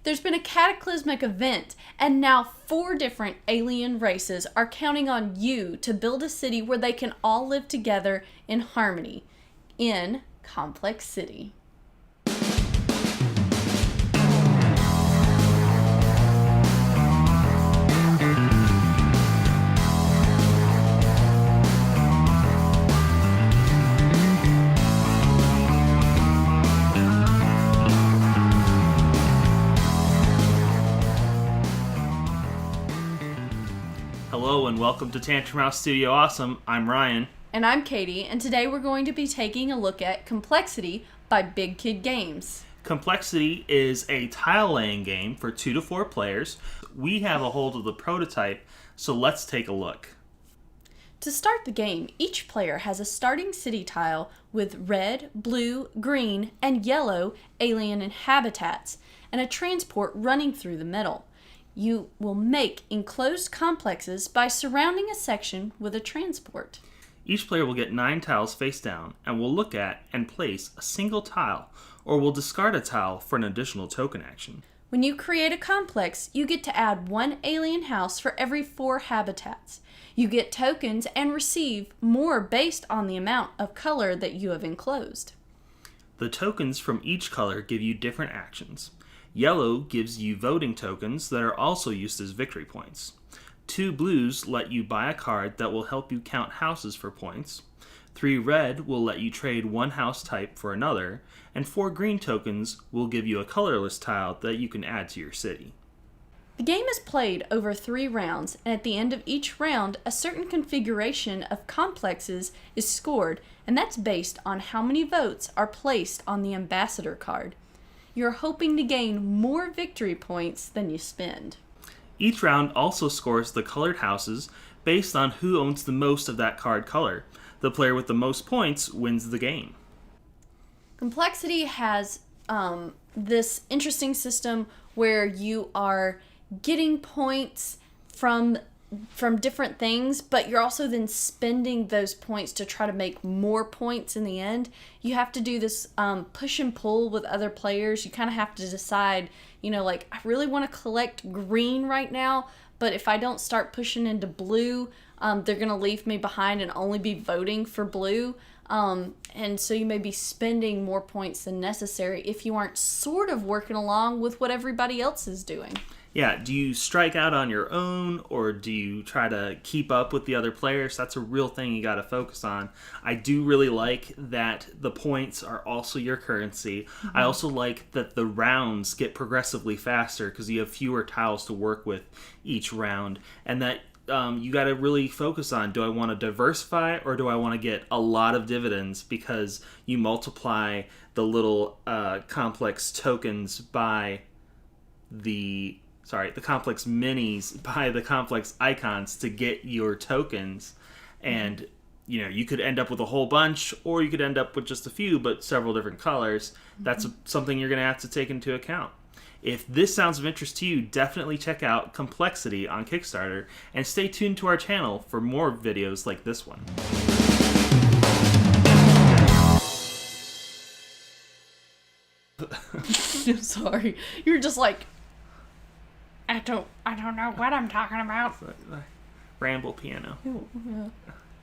There's been a cataclysmic event, and now 4 different alien races are counting on you to build a city where they can all live together in harmony in Complexcity. Hello and welcome to Tantrum House Studio Awesome. I'm Ryan. And I'm Katie, and today we're going to be taking a look at Complexcity by Big Kid Games. Complexcity is a tile-laying game for 2 to 4 players. We have a hold of the prototype, so let's take a look. To start the game, each player has a starting city tile with red, blue, green, and yellow alien inhabitants, and a transport running through the middle. You will make enclosed complexes by surrounding a section with a transport. Each player will get 9 tiles face down and will look at and place a single tile, or will discard a tile for an additional token action. When you create a complex, you get to add 1 alien house for every 4 habitats. You get tokens and receive more based on the amount of color that you have enclosed. The tokens from each color give you different actions. Yellow gives you voting tokens that are also used as victory points. 2 blues let you buy a card that will help you count houses for points. 3 red will let you trade 1 house type for another, and 4 green tokens will give you a colorless tile that you can add to your city. The game is played over 3 rounds, and at the end of each round, a certain configuration of complexes is scored, and that's based on how many votes are placed on the ambassador card. You're hoping to gain more victory points than you spend. Each round also scores the colored houses based on who owns the most of that card color. The player with the most points wins the game. Complexcity has this interesting system where you are getting points from different things, but you're also then spending those points to try to make more points in the end. You have to do this push and pull with other players. You kind of have to decide, I really want to collect green right now, but if I don't start pushing into blue, they're going to leave me behind and only be voting for blue. And so you may be spending more points than necessary if you aren't sort of working along with what everybody else is doing. Yeah, do you strike out on your own, or do you try to keep up with the other players? That's a real thing you got to focus on. I do really like that the points are also your currency. Mm-hmm. I also like that the rounds get progressively faster because you have fewer tiles to work with each round, and that you got to really focus on, do I want to diversify or do I want to get a lot of dividends, because you multiply the little complex tokens by the complex minis by the complex icons to get your tokens. And you could end up with a whole bunch, or you could end up with just a few but several different colors. That's something you're going to have to take into account. If this sounds of interest to you, definitely check out Complexcity on Kickstarter and stay tuned to our channel for more videos like this one. I'm sorry. You're just like, I don't know what I'm talking about. Ramble piano. Yeah.